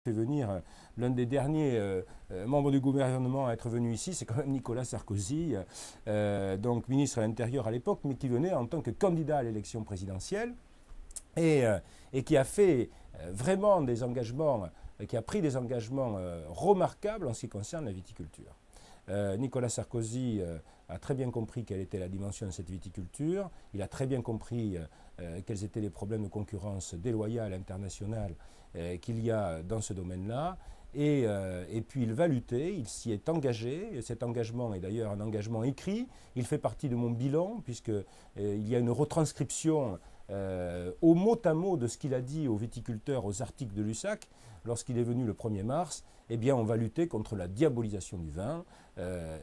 fait venir l'un des derniers membres du gouvernement à être venu ici, c'est quand même Nicolas Sarkozy, donc ministre de l'Intérieur à l'époque, mais qui venait en tant que candidat à l'élection présidentielle et qui a fait vraiment des engagements, qui a pris des engagements remarquables en ce qui concerne la viticulture. Nicolas Sarkozy a très bien compris quelle était la dimension de cette viticulture, il a très bien compris quels étaient les problèmes de concurrence déloyale internationale qu'il y a dans ce domaine-là, et puis il va lutter, il s'y est engagé, et cet engagement est d'ailleurs un engagement écrit, il fait partie de mon bilan, puisqu'il y a une retranscription au mot à mot de ce qu'il a dit aux viticulteurs, aux articles de l'USSAC, lorsqu'il est venu le 1er mars, eh bien on va lutter contre la diabolisation du vin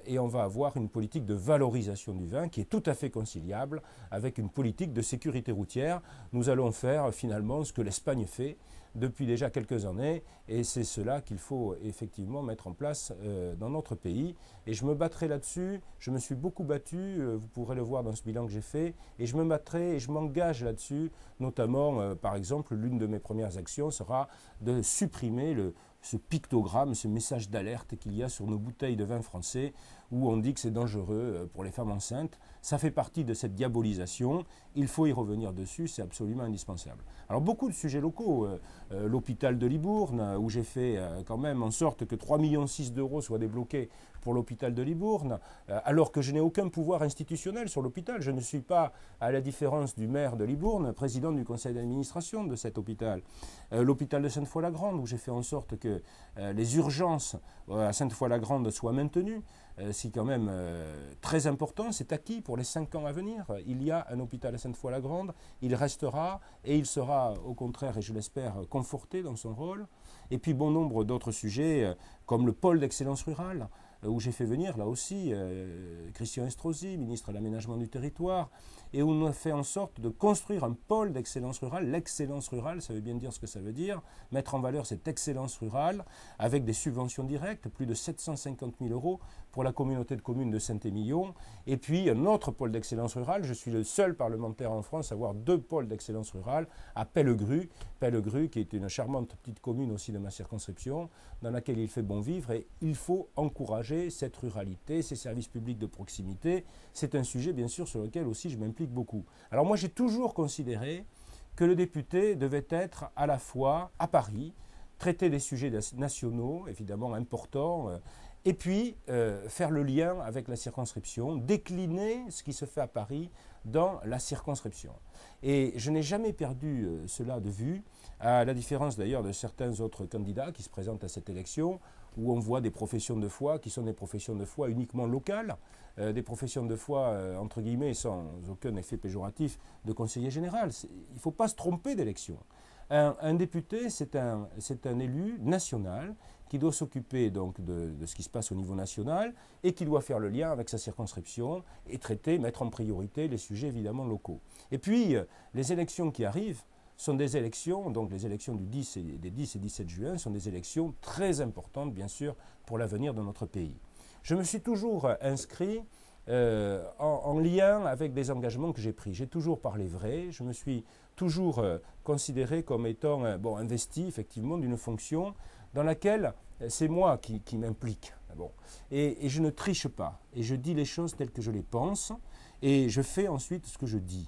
et on va avoir une politique de valorisation du vin qui est tout à fait conciliable avec une politique de sécurité routière. Nous allons faire finalement ce que l'Espagne fait depuis déjà quelques années et c'est cela qu'il faut effectivement mettre en place dans notre pays. Et je me battrai là-dessus, je me suis beaucoup battu, vous pourrez le voir dans ce bilan que j'ai fait, et je me battrai et je m'engage là-dessus, notamment par exemple l'une de mes premières actions sera de supprimer ce pictogramme, ce message d'alerte qu'il y a sur nos bouteilles de vin français où on dit que c'est dangereux pour les femmes enceintes. Ça fait partie de cette diabolisation, il faut y revenir dessus, c'est absolument indispensable. Alors beaucoup de sujets locaux, l'hôpital de Libourne, où j'ai fait quand même en sorte que 3,6 millions d'euros soient débloqués pour l'hôpital de Libourne, alors que je n'ai aucun pouvoir institutionnel sur l'hôpital. Je ne suis pas, à la différence du maire de Libourne, président du conseil d'administration de cet hôpital. L'hôpital de Sainte-Foy-la-Grande, où j'ai fait en sorte que les urgences à Sainte-Foy-la-Grande soient maintenues, c'est quand même très important, c'est acquis pour les 5 ans à venir. Il y a un hôpital à Sainte-Foy-la-Grande, il restera et il sera au contraire, et je l'espère, conforté dans son rôle. Et puis bon nombre d'autres sujets, comme le pôle d'excellence rurale, où j'ai fait venir là aussi Christian Estrosi, ministre de l'aménagement du territoire, et où on a fait en sorte de construire un pôle d'excellence rurale. L'excellence rurale, ça veut bien dire ce que ça veut dire, mettre en valeur cette excellence rurale avec des subventions directes, plus de 750 000 euros pour la communauté de communes de Saint-Émilion, et puis un autre pôle d'excellence rurale. Je suis le seul parlementaire en France à avoir 2 pôles d'excellence rurale à Pellegru, qui est une charmante petite commune aussi de ma circonscription, dans laquelle il fait bon vivre, et il faut encourager cette ruralité, ces services publics de proximité. C'est un sujet bien sûr sur lequel aussi je m'implique beaucoup. Alors moi j'ai toujours considéré que le député devait être à la fois à Paris, traiter des sujets nationaux évidemment importants, et puis faire le lien avec la circonscription, décliner ce qui se fait à Paris dans la circonscription. Et je n'ai jamais perdu cela de vue, à la différence d'ailleurs de certains autres candidats qui se présentent à cette élection, où on voit des professions de foi qui sont des professions de foi uniquement locales, des professions de foi, entre guillemets, sans aucun effet péjoratif, de conseiller général. Il ne faut pas se tromper d'élection. Un député, c'est un élu national qui doit s'occuper donc de ce qui se passe au niveau national et qui doit faire le lien avec sa circonscription et traiter, mettre en priorité les sujets évidemment locaux. Et puis, les élections qui arrivent sont des élections, donc les élections des 10 et 17 juin sont des élections très importantes, bien sûr, pour l'avenir de notre pays. Je me suis toujours inscrit en lien avec des engagements que j'ai pris. J'ai toujours parlé vrai, je me suis toujours considéré comme étant investi effectivement d'une fonction dans laquelle c'est moi qui m'implique. Bon. Et je ne triche pas, et je dis les choses telles que je les pense, et je fais ensuite ce que je dis.